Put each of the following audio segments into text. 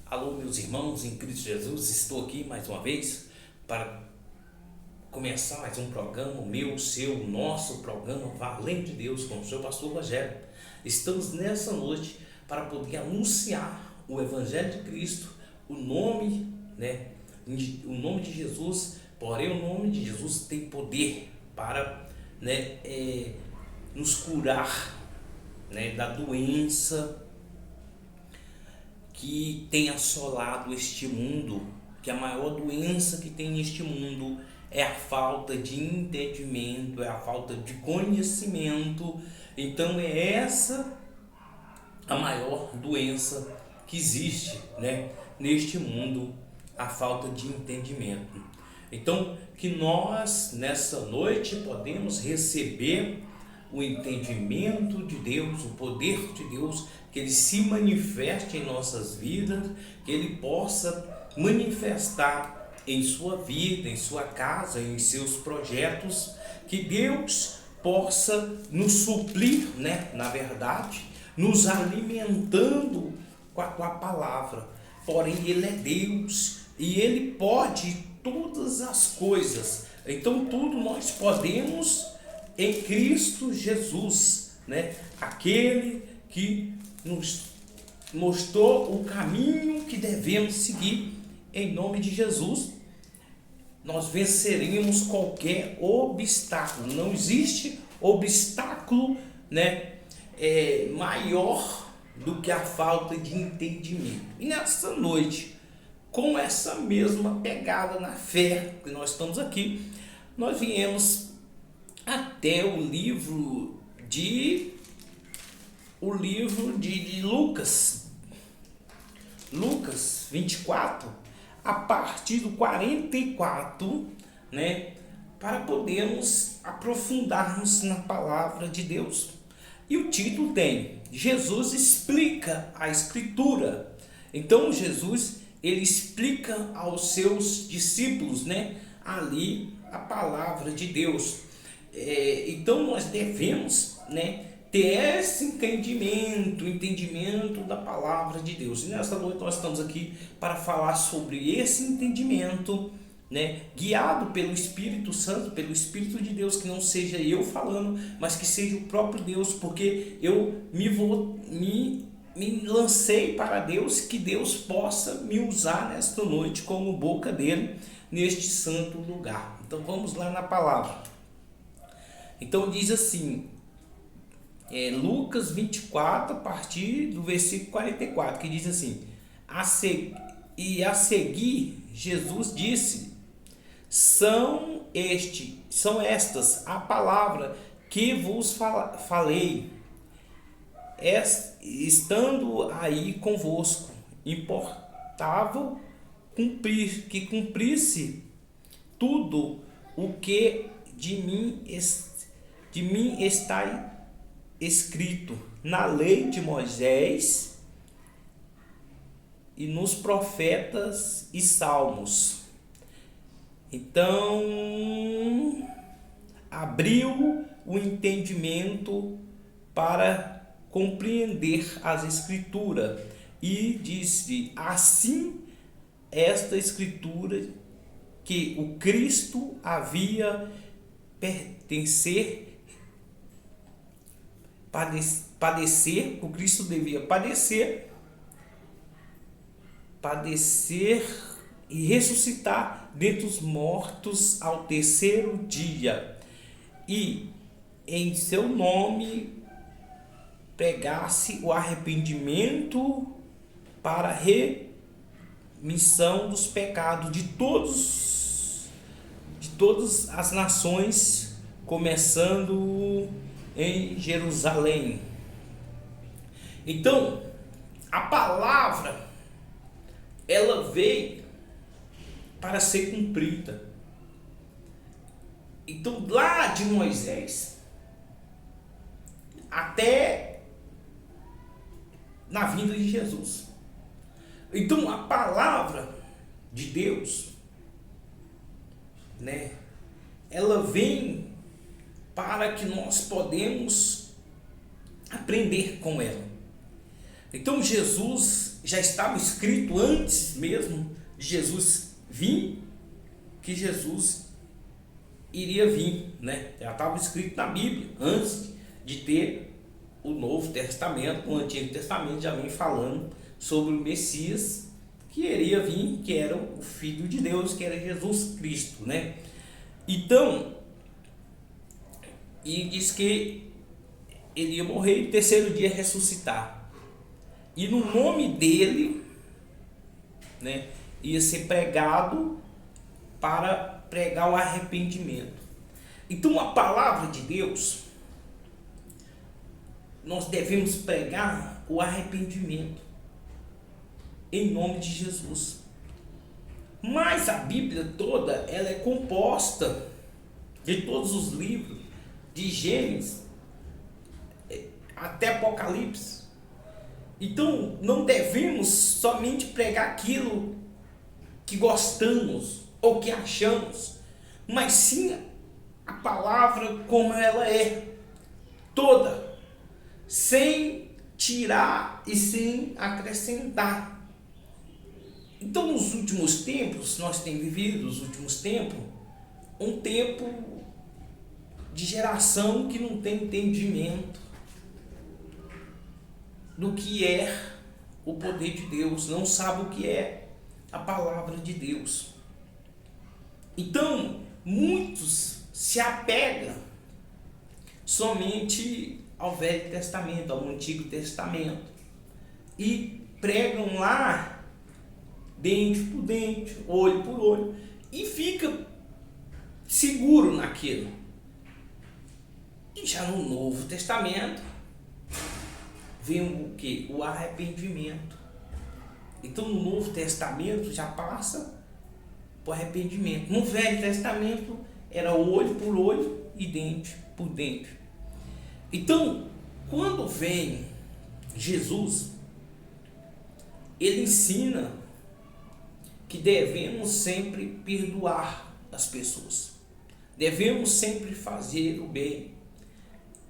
Alô, meus irmãos em Cristo Jesus, estou aqui mais uma vez para começar mais um programa, o meu, seu, nosso programa Valente de Deus com o seu pastor Rogério. Estamos nessa noite para poder anunciar o Evangelho de Cristo, o nome de Jesus. Porém, o nome de Jesus tem poder para nos curar da doença que tem assolado este mundo, que a maior doença que tem neste mundo é a falta de entendimento, é a falta de conhecimento. Então é essa a maior doença que existe, neste mundo, a falta de entendimento. Então que nós nessa noite podemos receber o entendimento de Deus, o poder de Deus, que Ele se manifeste em nossas vidas, que Ele possa manifestar em sua vida, em sua casa, em seus projetos, que Deus possa nos suprir, na verdade, nos alimentando com a tua palavra. Porém, Ele é Deus e Ele pode todas as coisas. Então, tudo nós podemos em Cristo Jesus, aquele que nos mostrou o caminho que devemos seguir. Em nome de Jesus, nós venceremos qualquer obstáculo. Não existe obstáculo maior do que a falta de entendimento. E nessa noite, com essa mesma pegada na fé que nós estamos aqui, nós viemos até o livro de Lucas 24, a partir do 44, para podermos aprofundarmos na palavra de Deus. E o título tem: Jesus explica a Escritura. Então Jesus, ele explica aos seus discípulos, ali a palavra de Deus. Então nós devemos ter esse entendimento da palavra de Deus. E nesta noite nós estamos aqui para falar sobre esse entendimento, guiado pelo Espírito Santo, pelo Espírito de Deus, que não seja eu falando, mas que seja o próprio Deus, porque eu me lancei para Deus, que Deus possa me usar nesta noite como boca dele, neste santo lugar. Então vamos lá na palavra. Então diz assim, Lucas 24, a partir do versículo 44, que diz assim: a seguir Jesus disse: são estas a palavra que vos falei, estando aí convosco. Importava que cumprisse tudo o que de mim está escrito na lei de Moisés e nos profetas e salmos. Então abriu o entendimento para compreender as Escrituras e disse: assim, esta Escritura, que o Cristo havia padecer, o Cristo devia padecer e ressuscitar dentre os mortos ao terceiro dia, e em seu nome pregasse o arrependimento para a remissão dos pecados de todas as nações, começando em Jerusalém. Então, a palavra, ela veio para ser cumprida. Então, lá de Moisés até na vinda de Jesus. Então, a palavra de Deus, ela vem para que nós podemos aprender com ela. Então Jesus já estava escrito antes mesmo de Jesus vir, que Jesus iria vir, né? Já estava escrito na Bíblia antes de ter o Novo Testamento. O Antigo Testamento já vem falando sobre o Messias que iria vir, que era o Filho de Deus, que era Jesus Cristo, né? Então, e diz que ele ia morrer e no terceiro dia ressuscitar. E no nome dele, né, ia ser pregado para pregar o arrependimento. Então a palavra de Deus, nós devemos pregar o arrependimento em nome de Jesus. Mas a Bíblia toda, ela é composta de todos os livros, de Gênesis até Apocalipse. Então não devemos somente pregar aquilo que gostamos ou que achamos, mas sim a palavra como ela é, toda, sem tirar e sem acrescentar. Então nos últimos tempos, nós temos vivido os últimos tempos, um tempo de geração que não tem entendimento do que é o poder de Deus, não sabe o que é a palavra de Deus. Então, muitos se apegam somente ao Velho Testamento, ao Antigo Testamento, e pregam lá dente por dente, olho por olho, e fica seguro naquilo. E já no Novo Testamento vem o que? O arrependimento. Então no Novo Testamento já passa por arrependimento. No Velho Testamento era olho por olho e dente por dente. Então, quando vem Jesus, ele ensina que devemos sempre perdoar as pessoas. Devemos sempre fazer o bem.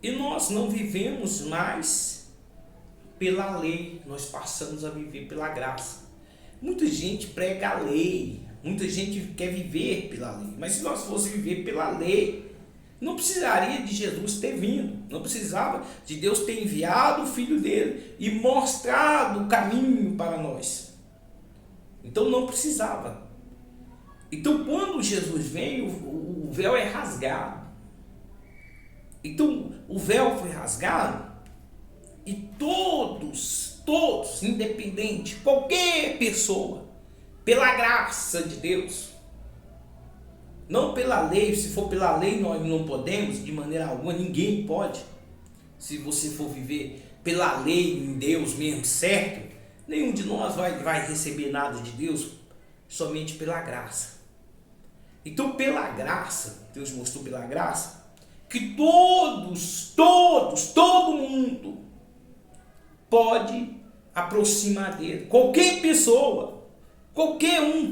E nós não vivemos mais pela lei, nós passamos a viver pela graça. Muita gente prega a lei, muita gente quer viver pela lei, mas se nós fosse viver pela lei, não precisaria de Jesus ter vindo, não precisava de Deus ter enviado o Filho dele e mostrado o caminho para nós. Então não precisava. Então quando Jesus vem, o véu é rasgado. Então o véu foi rasgado e todos, independente, qualquer pessoa, pela graça de Deus, não pela lei. Se for pela lei nós não podemos, de maneira alguma, ninguém pode. Se você for viver pela lei em Deus mesmo, certo, nenhum de nós vai receber nada de Deus, somente pela graça. Então pela graça, Deus mostrou pela graça, que todo mundo pode aproximar dele. Qualquer pessoa, qualquer um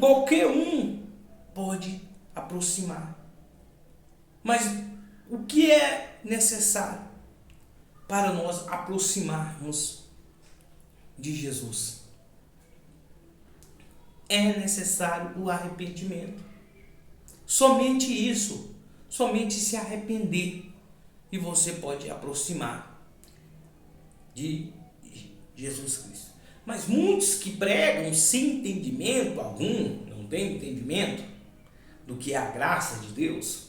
pode aproximar. Mas o que é necessário para nós aproximarmos de Jesus? É necessário o arrependimento. Somente isso. Somente se arrepender e você pode aproximar de Jesus Cristo. Mas muitos que pregam sem entendimento algum, não tem entendimento do que é a graça de Deus,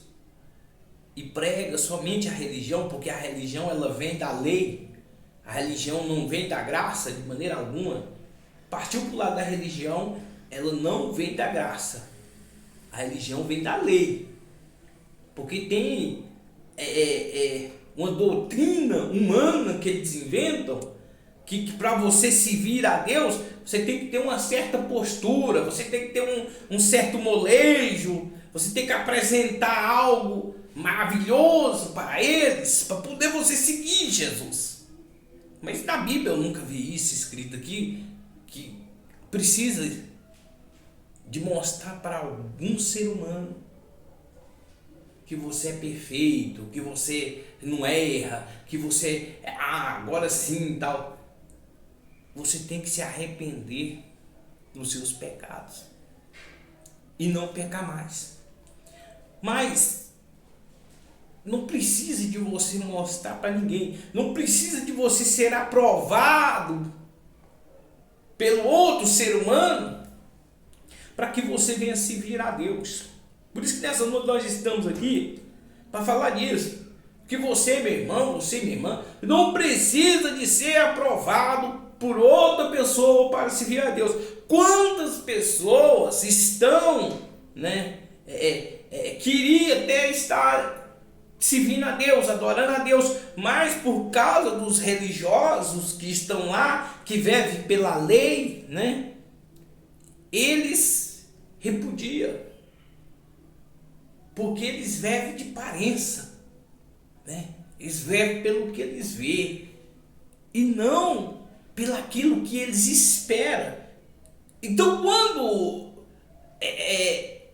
e prega somente a religião, porque a religião ela vem da lei, a religião não vem da graça de maneira alguma. Partiu para o lado da religião, ela não vem da graça, a religião vem da lei. Porque tem uma doutrina humana que eles inventam, que para você se vir a Deus, você tem que ter uma certa postura, você tem que ter um certo molejo, você tem que apresentar algo maravilhoso para eles, para poder você seguir Jesus. Mas na Bíblia eu nunca vi isso escrito aqui, que precisa de mostrar para algum ser humano que você é perfeito, que você não erra, que você agora sim tal. você tem que se arrepender dos seus pecados e não pecar mais. Mas não precisa de você mostrar para ninguém, não precisa de você ser aprovado pelo outro ser humano para que você venha servir a Deus. Por isso que nessa noite nós estamos aqui para falar disso. Que você, meu irmão, você, minha irmã, não precisa de ser aprovado por outra pessoa para servir a Deus. Quantas pessoas estão, queria até estar servindo a Deus, adorando a Deus, mas por causa dos religiosos que estão lá, que vivem pela lei, eles repudiam, porque eles vivem de aparência, eles vivem pelo que eles veem e não pelaquilo que eles esperam. Então, quando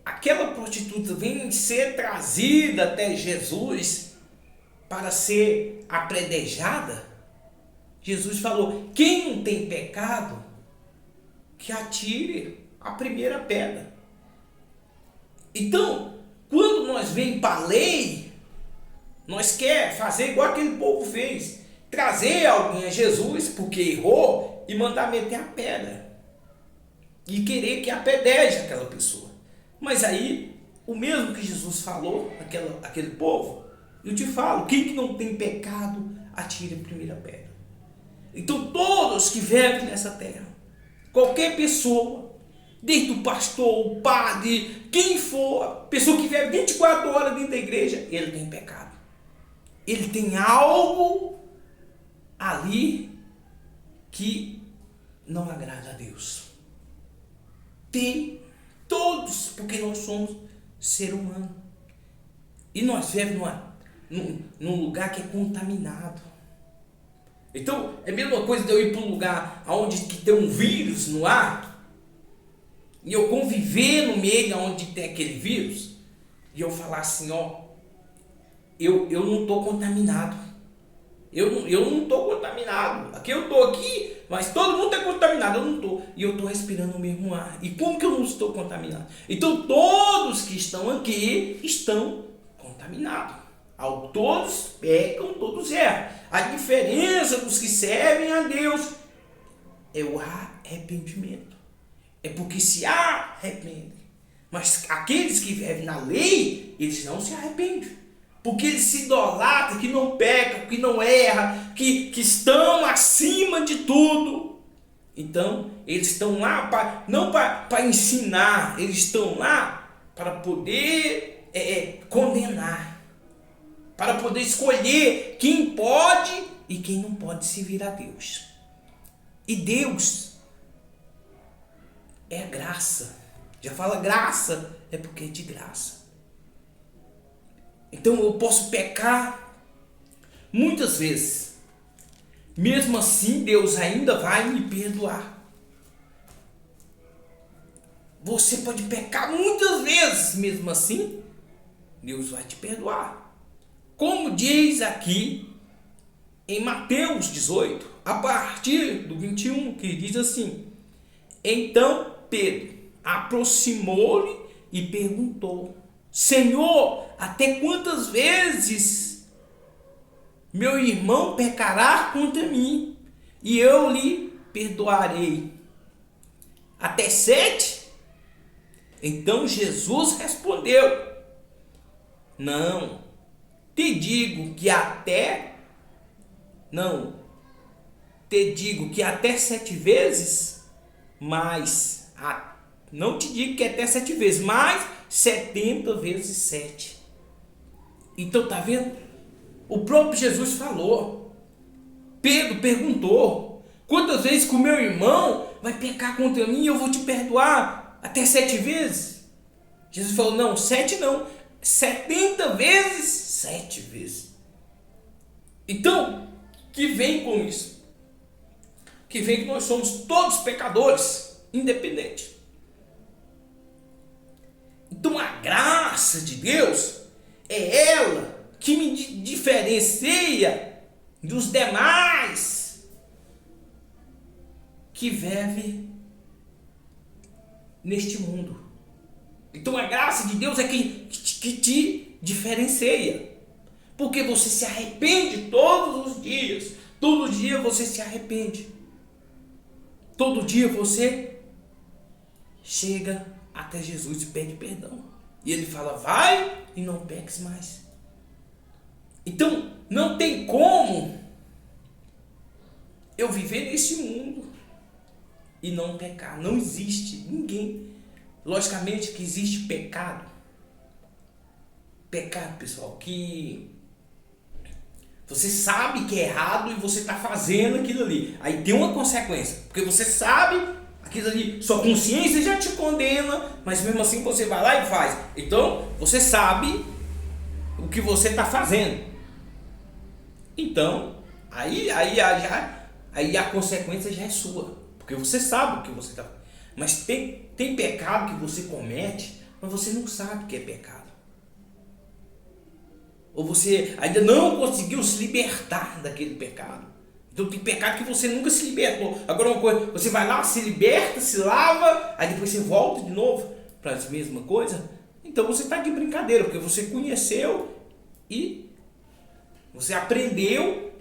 aquela prostituta vem ser trazida até Jesus para ser apredejada, Jesus falou: quem não tem pecado, que atire a primeira pedra. Então, quando nós vem para a lei, nós quer fazer igual aquele povo fez, trazer alguém a Jesus porque errou e mandar meter a pedra e querer que apedreje aquela pessoa. Mas aí, o mesmo que Jesus falou aquele povo, eu te falo: quem que não tem pecado, atire a primeira pedra. Então todos que vivem nessa terra, qualquer pessoa, desde o pastor, o padre, quem for, pessoa que vive 24 horas dentro da igreja, ele tem pecado. Ele tem algo ali que não agrada a Deus. Tem todos, porque nós somos ser humano. E nós vivemos num lugar que é contaminado. Então, é a mesma coisa de eu ir para um lugar onde que tem um vírus no ar, e eu conviver no meio onde tem aquele vírus, e eu falar assim: eu não estou contaminado. Eu não estou contaminado. Aqui eu estou aqui, mas todo mundo é contaminado. Eu não estou. E eu estou respirando o mesmo ar. E como que eu não estou contaminado? Então todos que estão aqui estão contaminados. Todos pecam, todos erram. A diferença dos que servem a Deus é o arrependimento. É porque se arrependem. Mas aqueles que vivem na lei, eles não se arrependem. Porque eles se idolatram, que não pecam, que não erram, que estão acima de tudo. Então, eles estão lá não para ensinar, eles estão lá para poder condenar. Para poder escolher quem pode e quem não pode servir a Deus. E Deus é graça. Já fala graça, é porque é de graça. Então eu posso pecar muitas vezes. Mesmo assim, Deus ainda vai me perdoar. Você pode pecar muitas vezes, mesmo assim, Deus vai te perdoar. Como diz aqui em Mateus 18, a partir do 21, que diz assim: então Pedro aproximou-lhe e perguntou: Senhor, até quantas vezes meu irmão pecará contra mim e eu lhe perdoarei? Até 7? Então Jesus respondeu: não, te digo que até 7 vezes, mas não te digo que até 7 vezes, mas 70 vezes 7. Então tá vendo? O próprio Jesus falou. Pedro perguntou: quantas vezes que o meu irmão vai pecar contra mim e eu vou te perdoar? Até 7 vezes? Jesus falou: não, 7 não, 70 vezes 7 vezes. Então, que vem com isso? Que vem que nós somos todos pecadores, independente. Então a graça de Deus é ela que me diferencia dos demais que vive neste mundo. Então a graça de Deus é que te diferencia. Porque você se arrepende todos os dias. Todo dia você se arrepende. Todo dia você chega até Jesus e pede perdão. E ele fala, vai e não peques mais. Então não tem como eu viver nesse mundo e não pecar. Não existe ninguém. Logicamente que existe pecado. Pecado, pessoal, que você sabe que é errado e você está fazendo aquilo ali. Aí tem uma consequência. Porque você sabe aquilo ali, sua consciência já te condena, mas mesmo assim você vai lá e faz. Então você sabe o que você está fazendo. Então aí a consequência já é sua. Porque você sabe o que você está fazendo. Mas tem pecado que você comete, mas você não sabe que é pecado. Ou você ainda não conseguiu se libertar daquele pecado. Então tem pecado que você nunca se libertou. Agora uma coisa, você vai lá, se liberta, se lava, aí depois você volta de novo para a mesma coisa. Então você está de brincadeira, porque você conheceu e você aprendeu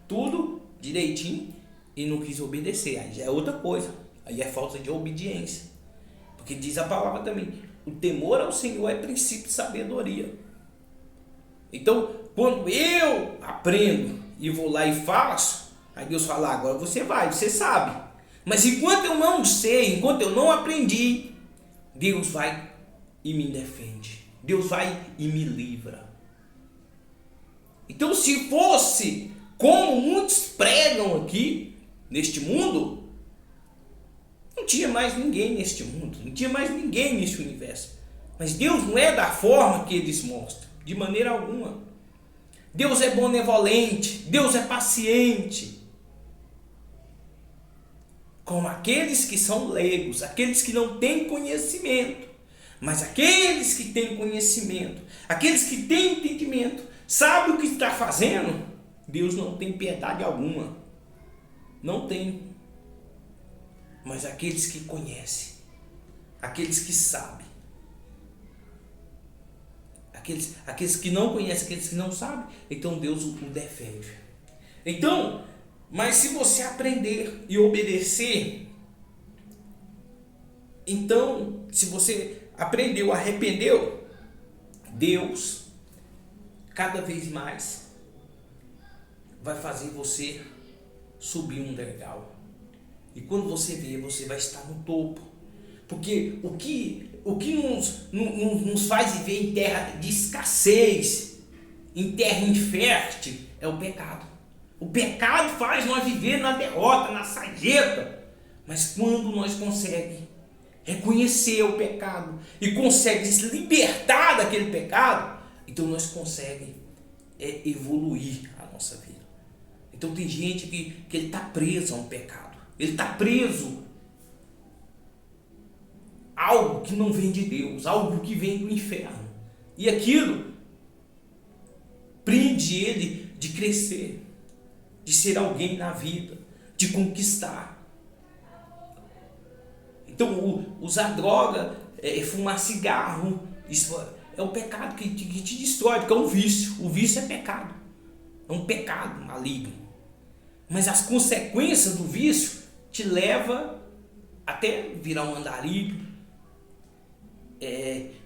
tudo direitinho e não quis obedecer. Aí já é outra coisa. Aí é falta de obediência. Porque diz a palavra também, o temor ao Senhor é princípio de sabedoria. Então, quando eu aprendo e vou lá e faço, aí Deus fala, agora você vai, você sabe. Mas enquanto eu não sei, enquanto eu não aprendi, Deus vai e me defende. Deus vai e me livra. Então, se fosse como muitos pregam aqui, neste mundo, não tinha mais ninguém neste mundo, não tinha mais ninguém neste universo. Mas Deus não é da forma que eles mostram. De maneira alguma. Deus é benevolente, Deus é paciente com aqueles que são leigos, aqueles que não têm conhecimento. Mas aqueles que têm conhecimento, aqueles que têm entendimento, sabem o que está fazendo, Deus não tem piedade alguma. Não tem. Mas aqueles que conhecem, aqueles que sabem, aqueles que não conhecem, aqueles que não sabem, então Deus o defende. Então, mas se você aprender e obedecer, então, se você aprendeu, arrependeu, Deus, cada vez mais, vai fazer você subir um degrau. E quando você ver, você vai estar no topo. Porque o que nos faz viver em terra de escassez, em terra infértil, é o pecado. O pecado faz nós viver na derrota, na sarjeta. Mas quando nós conseguimos reconhecer o pecado e conseguimos se libertar daquele pecado, então nós conseguimos evoluir a nossa vida. Então tem gente que ele está preso a um pecado. Ele está preso a algo que não vem de Deus, algo que vem do inferno. E aquilo prende ele de crescer, de ser alguém na vida, de conquistar. Então usar droga, fumar cigarro, isso é um pecado que te destrói, porque é um vício. O vício é pecado. É um pecado maligno. Mas as consequências do vício te levam até virar um andarilho,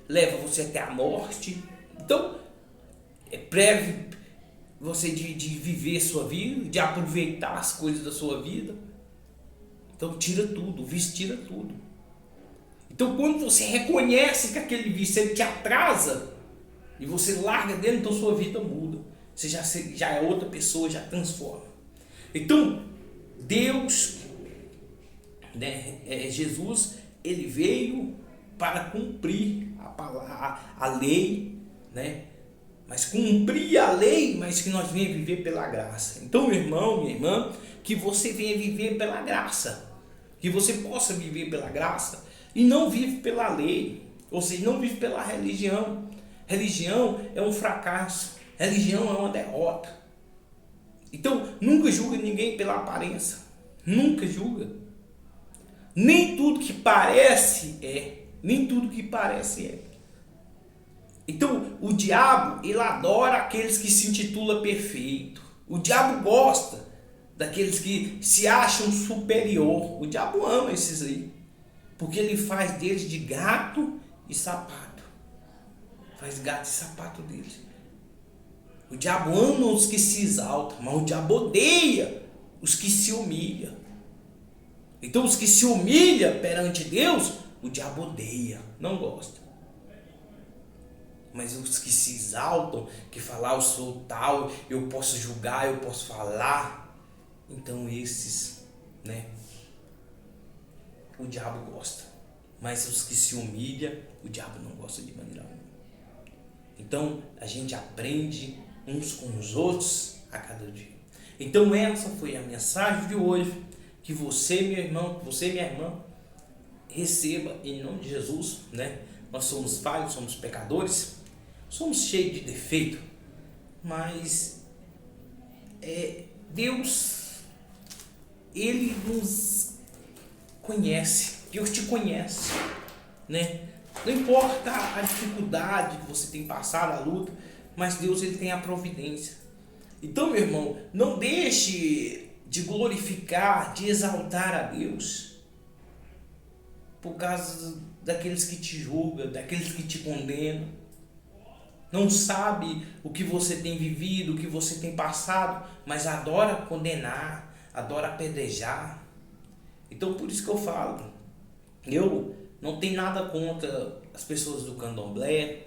leva você até a morte. Então, preve você de viver sua vida, de aproveitar as coisas da sua vida. Então tira tudo, o vício tira tudo. Então quando você reconhece que aquele vício ele te atrasa e você larga dele, então sua vida muda. Você já é outra pessoa, já transforma. Então Deus, Jesus, ele veio para cumprir a lei, né? Mas cumprir a lei, mas que nós venhamos viver pela graça. Então, meu irmão, minha irmã, que você venha viver pela graça, que você possa viver pela graça e não vive pela lei, ou seja, não vive pela religião. Religião é um fracasso, religião é uma derrota. Então, nunca julgue ninguém pela aparência, Nunca julga. Nem tudo que parece é. Nem tudo que parece é. Então, o diabo, ele adora aqueles que se intitulam perfeito. O diabo gosta daqueles que se acham superior. O diabo ama esses aí. Porque ele faz deles de gato e sapato. Faz gato e sapato deles. O diabo ama os que se exaltam, mas o diabo odeia os que se humilham. Então os que se humilham perante Deus, o diabo odeia, não gosta. Mas os que se exaltam, que falar eu sou tal, eu posso julgar, eu posso falar, então esses, né, o diabo gosta. Mas os que se humilham, o diabo não gosta de maneira nenhuma. Então a gente aprende uns com os outros a cada dia. Então essa foi a mensagem de hoje. Que você, meu irmão, você, minha irmã, receba em nome de Jesus, né? Nós somos falhos, somos pecadores, somos cheios de defeito, mas Deus, Ele nos conhece, Deus te conhece, né? Não importa a dificuldade que você tem passado, a luta, mas Deus, Ele tem a providência. Então, meu irmão, não deixe de glorificar, de exaltar a Deus por causa daqueles que te julgam, daqueles que te condenam. Não sabe o que você tem vivido, o que você tem passado, mas adora condenar, adora apedrejar. Então por isso que eu falo, eu não tenho nada contra as pessoas do candomblé,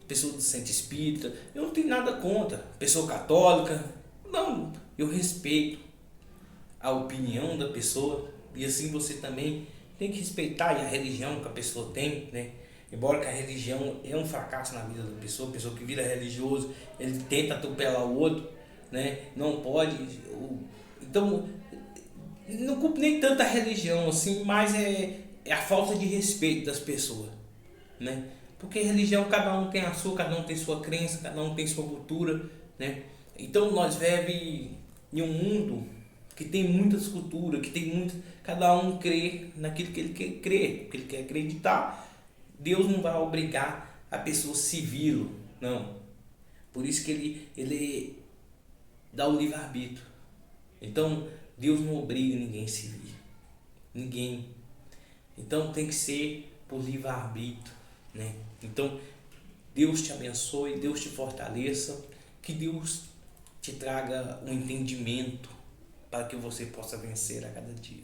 pessoas do centro espírita, eu não tenho nada contra pessoa católica, não, eu respeito a opinião da pessoa, e assim você também tem que respeitar a religião que a pessoa tem, né? Embora que a religião é um fracasso na vida da pessoa, a pessoa que vira religioso, ele tenta atropelar o outro, né? Não pode, então não culpo nem tanto a religião assim, mas é a falta de respeito das pessoas, né? Porque religião, cada um tem a sua, cada um tem sua crença, cada um tem sua cultura, né? Então nós vivemos em um mundo que tem muitas culturas, que tem muito, cada um crê naquilo que ele quer crer, que ele quer acreditar. Deus não vai obrigar a pessoa a servi-lo, não. Por isso que ele dá o livre-arbítrio. Então Deus não obriga ninguém a servir, ninguém. Então tem que ser por livre-arbítrio, né? Então Deus te abençoe, Deus te fortaleça, que Deus te traga um entendimento para que você possa vencer a cada dia,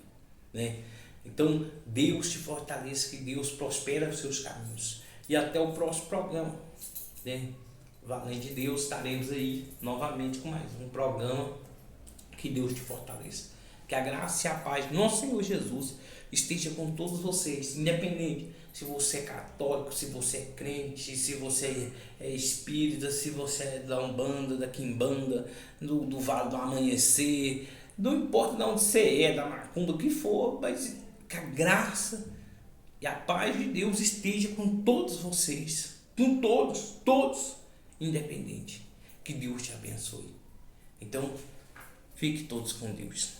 né? Então Deus te fortaleça, que Deus prospere os seus caminhos, e até o próximo programa, né? Valendo de Deus, estaremos aí novamente com mais um programa. Que Deus te fortaleça, que a graça e a paz do nosso Senhor Jesus esteja com todos vocês, independente se você é católico, se você é crente, se você é espírita, se você é da Umbanda, da Quimbanda, do Vale do Amanhecer, não importa de onde você é, da Macumba, o que for, mas que a graça e a paz de Deus esteja com todos vocês, com todos, independente. Que Deus te abençoe. Então, fique todos com Deus.